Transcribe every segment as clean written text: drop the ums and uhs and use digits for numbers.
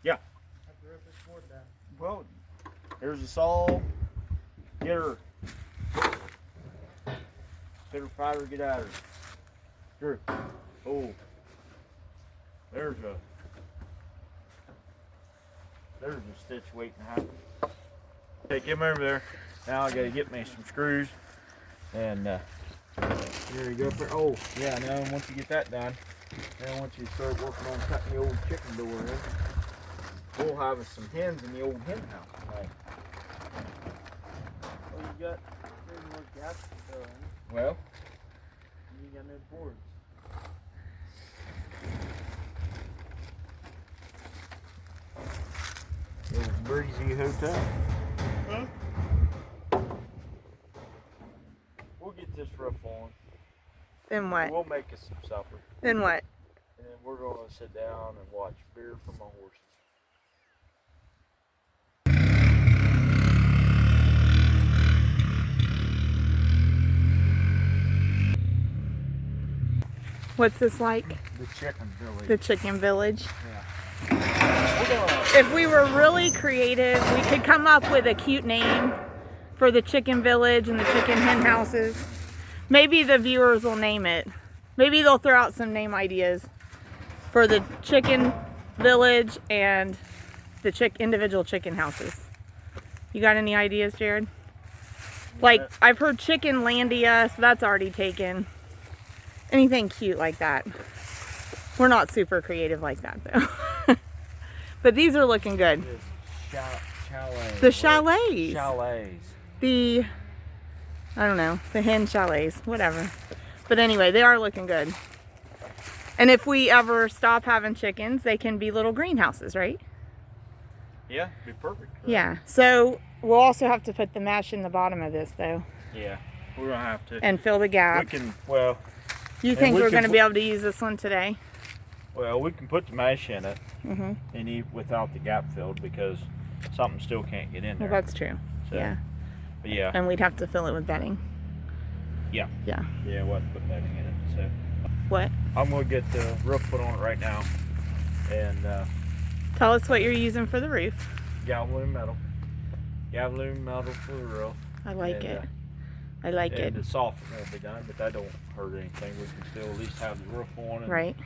Yeah. I have to rip this board down. Well, there's a saw. Get her. Get her fighter, get out of her. Sure. Oh. There's a stitch waiting to happen. Take him over there. Now I gotta get me some screws. And here you go. Oh, yeah, now once you get that done, now once you start working on cutting the old chicken door in, we'll have some hens in the old hen house tonight. Well, you got three more gaps to fill in. Well, And you got no boards. it was breezy hotel. Huh? We'll get this roof on. Then what? We'll make us some supper. Then what? And then we're going to sit down and watch Beer from my Horses. What's this like? The chicken village. The chicken village. Yeah. We're gonna, If we were really creative, we could come up with a cute name for the chicken village and the chicken hen houses. Maybe the viewers will name it. Maybe they'll throw out some name ideas for the chicken village and the individual chicken houses. You got any ideas, Jared? Like, I've heard Chicken Landia, so that's already taken. Anything cute like that. We're not super creative like that, though. But these are looking good. chalets. The chalets. Chalets. The, I don't know, the hen chalets, whatever. But anyway, they are looking good. And if we ever stop having chickens, they can be little greenhouses, right? Yeah, be perfect. Right? Yeah. So we'll also have to put the mesh in the bottom of this, though. Yeah, we're gonna have to. And fill the gap. We can. Well. You think we're going to be able to use this one today? Well, we can put the mesh in it Mm-hmm. and eat without the gap filled because something still can't get in there. Well, that's true. So, Yeah. But yeah. And we'd have to fill it with bedding. Yeah. Yeah. Yeah, we'll have to put bedding in it. So. What? I'm gonna get the roof put on it right now, and Tell us what you're using for the roof. galvanum metal for the roof. I like and, it. I like it. And the soffit won't be done, but that don't hurt anything. We can still at least have the roof on, and, Right.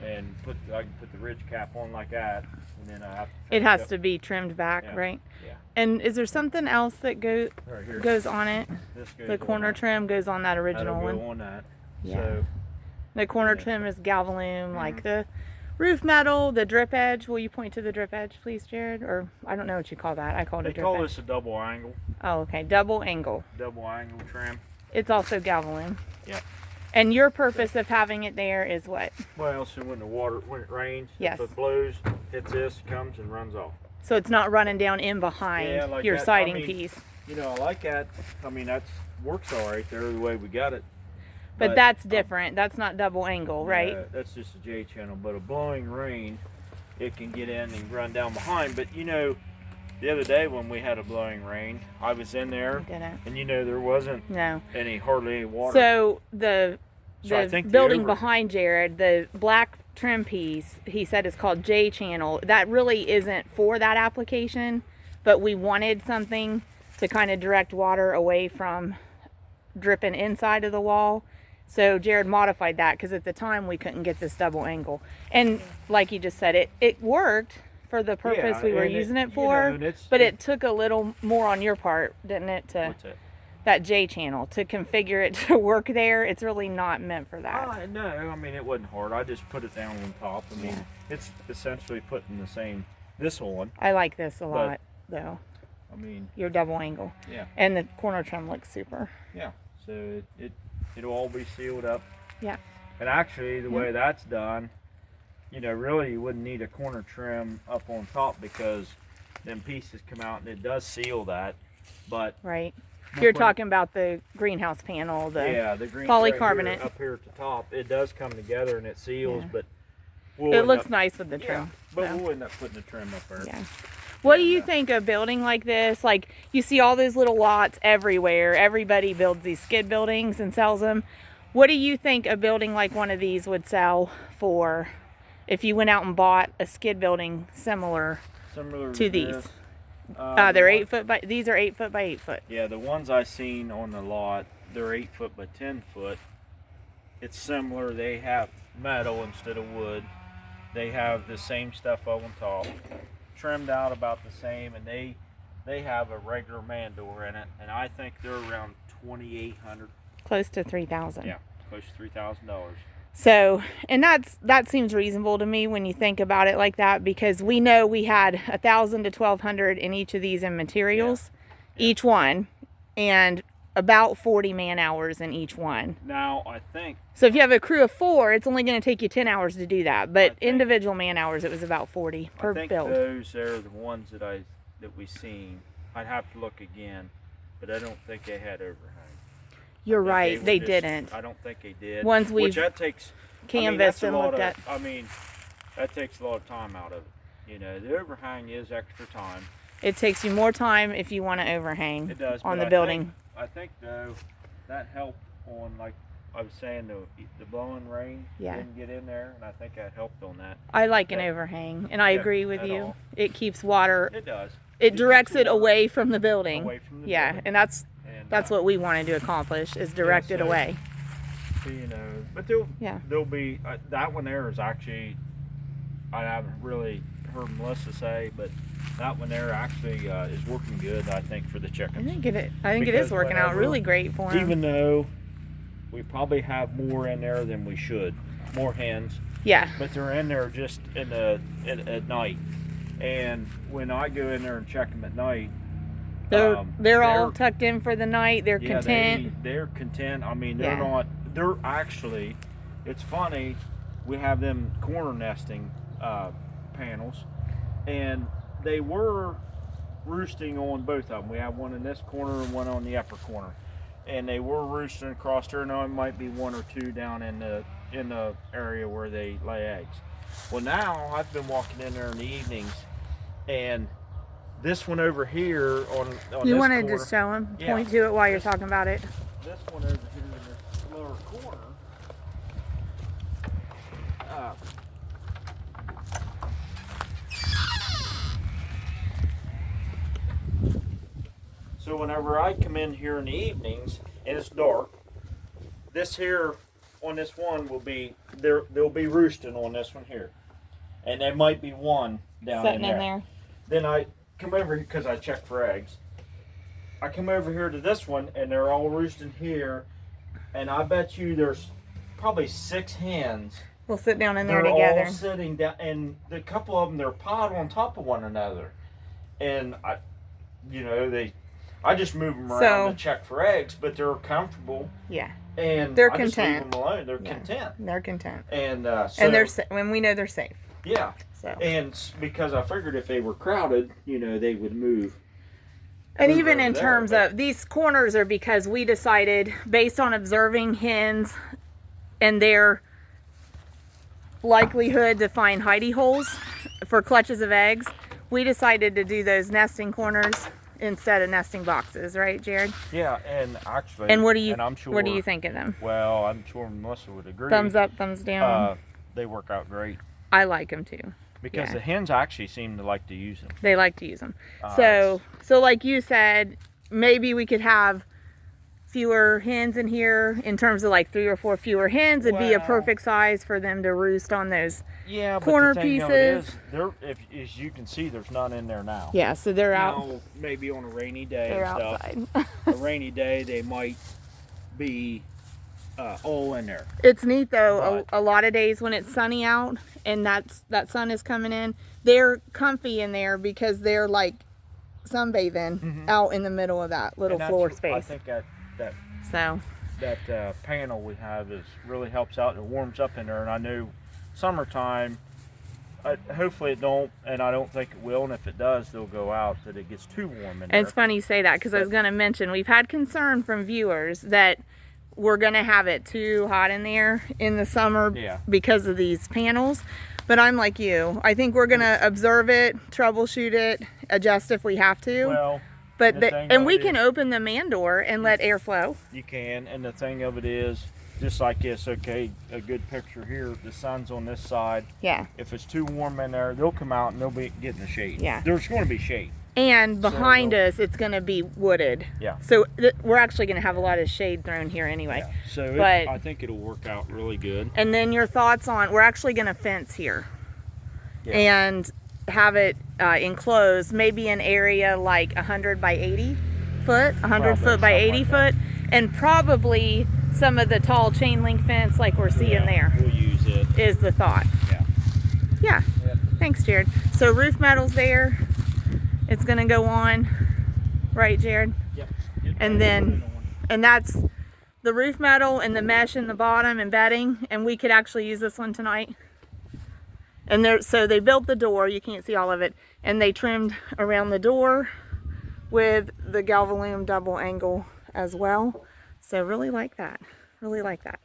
And I can put the ridge cap on like that, and then I have to. It has to be trimmed back, Yeah. right? Yeah. And is there something else that Right here. goes on it? This goes The corner on trim goes on that that. original That'll one. go on that. Yeah. So The corner Yeah. trim is galvalume, like Mhm. the roof metal, the drip edge. Will you point to the drip edge, please, Jared? Or I don't know what you call that. I call it they a drip call edge. this a double angle Oh, okay. Double angle. trim. It's also galvalume. Yeah. And your purpose of having it there is what? Well, so when it rains, Yes. if it blows, hits this, comes and runs off. So it's not running down in behind Yeah, like your that. siding I mean, piece. You know, I like that. I mean, that works all right there the way we got it. But that's different. That's not double angle, right? That's just a J channel. But a blowing rain, it can get in and run down behind. But you know, the other day when we had a blowing rain, I was in there, Didn't. and you know there wasn't No. hardly any water. So the So I think the building behind Jared, the black trim piece, he said is called J channel. That really isn't for that application, but we wanted something to kind of direct water away from dripping inside of the wall. So Jared modified that because at the time we couldn't get this double angle. And like you just said, it worked for the purpose we were using it for, but it took a little more on your part, didn't it, to What's that? that J channel to configure it to work there. It's really not meant for that. No, I mean it wasn't hard. I just put it down on top. I mean, it's essentially putting the same this on. I like this a lot, though. I mean, Your double angle. Yeah. And the corner trim looks super. Yeah. So it'll all be sealed up. Yeah. And actually, the way that's done, you know, really you wouldn't need a corner trim up on top because them pieces come out and it does seal that. But Right. You're talking about the greenhouse panel, the green polycarbonate. right here, up here at the top, it does come together and it seals, Yeah. but it looks nice with the trim. but so. we'll end up putting the trim up there. Yeah. What do you think of building like this? Like, you see all those little lots everywhere. Everybody builds these skid buildings and sells them. What do you think a building like one of these would sell for if you went out and bought a skid building similar Similar to this. these. one- They're 8 foot by, these are 8 foot by 8 foot. Yeah, the ones I seen on the lot, they're 8 foot by 10 foot. It's similar. They have metal instead of wood. They have the same stuff on top, trimmed out about the same, and they have a regular man door in it, and I think they're around $2,800. Close to 3,000. Yeah, close to $3,000. So, and that seems reasonable to me when you think about it like that, because we know we had 1,000 to 1,200 in each of these in materials, each one, and about 40 man hours in each one. Now I think So if you have a crew of 4, it's only going to take you 10 hours to do that, but think- individual man hours, it was about 40 per I think build. those are the ones that we seen. I'd have to look again, but I don't think they had overhang. You're I think right, were they just- didn't. I don't think they did. Ones Which we've that takes canvassed that's a and lot looked of- at. I mean, that takes a lot of time out of it. You know, the overhang is extra time. It takes you more time if you want to overhang It does on but the building. I think though that helped on, like I was saying, the blowing rain Yeah. didn't get in there, and I think that helped on that. I like an Yeah. overhang, and I Yeah, agree with at you. all. It keeps water, It does. it directs keeps it the water away from the building. away from the Yeah, building. and that's And, what we wanted to accomplish, is direct it so- away. you know, but Yeah. there'll be that one there is actually, I haven't really heard Melissa say, but that one there actually is working good, I think, for the I chickens. think it is Because working out whenever- really great for them. Even though we probably have more in there than we should, more hens, Yeah, but they're in there just at night. And when I go in there and check them at night, they're all tucked in for the night. They're yeah, content. they're content. I mean, they're Yeah. not. They're actually. It's funny. We have them corner nesting panels, and they were roosting on both of them. We have one in this corner and one on the upper corner, and they were roosting across there. Now it might be one or two down in the area where they lay eggs. Well, now I've been walking in there in the evenings, and this one over here on You this want to corner, just show them, Yeah. point to it while you're talking about it. this one over here in this lower corner. So whenever I come in here in the evenings and it's dark, this here on this one will be they'll be roosting on this one here, and there might be one down Sitting in in there. there. Then I come over here because I check for eggs. I come over here to this one and they're all roosting here, and I bet you there's probably 6 hens. We'll sit down in there They're together. all sitting down, and a couple of them they're piled on top of one another, and I just move them around So- to check for eggs, but they're comfortable Yeah, and They're I just leave content. them alone. They're Yeah. content, they're content, and and they're when we know they're safe. yeah, So, and because I figured if they were crowded, they would move. and move even over in there, terms but- of these corners are because we decided, based on observing hens and their likelihood to find hidey holes for clutches of eggs, we decided to do those nesting corners instead of nesting boxes, right, Jared? Yeah, and actually, And what do you I'm sure, what do you think of them? Well, I'm sure Melissa would agree. Thumbs up, thumbs down. They work out great I like them too. because Yeah. the hens actually seem to like to use them. They like to use them. Uh, So like you said, maybe we could have fewer hens in here in terms of like 3 or 4 fewer hens. It'd be a Well- perfect size for them to roost on those. Yeah, Corner but the thing of it pieces. is, there, as you can see, there's none in there now. Yeah, so they're out. Now, maybe on a rainy day They're and stuff. outside. A rainy day, they might be all in there. It's neat though. But- A lot of days when it's sunny out and that sun is coming in, they're comfy in there because they're like sunbathing out in the middle of that little And that's floor what space. I think that So panel we have really helps out and it warms up in there. And I know summertime, hopefully it don't, and I don't think it will. And if it does, they'll go out that it gets too warm in and there. it's funny you say that because I was going to mention we've had concern from viewers that we're going to have it too hot in there in the summer Yeah. because of these panels. But I'm like you. I think we're going to observe it, troubleshoot it, adjust if we have to. Well, but the thing and of we it can is- open the man door and let air flow. you can, and the thing of it is, just like this, okay, a good picture here. The sun's on this side. Yeah. If it's too warm in there, they'll come out and they'll be getting the shade. Yeah. There's going to be shade. And behind us, it's going to be wooded. Yeah. So we're actually going to have a lot of shade thrown here anyway. Yeah. So But- I think it'll work out really good. And then your thoughts on, we're actually going to fence here. Yeah. And have it enclosed, maybe an area like 100 by 80 foot, 100 foot by 80 foot, and probably some of the tall chain link fence like we're seeing there We'll use it. is the thought. Yeah. Yeah. Yep. Thanks, Jared. So roof metal's there. It's gonna go on, right, Jared? Yep. And then, and that's the roof metal and the mesh in the bottom and bedding, and we could actually use this one tonight. And there, so they built the door, you can't see all of it, and they trimmed around the door with the galvalume double angle as well. So really like that, really like that.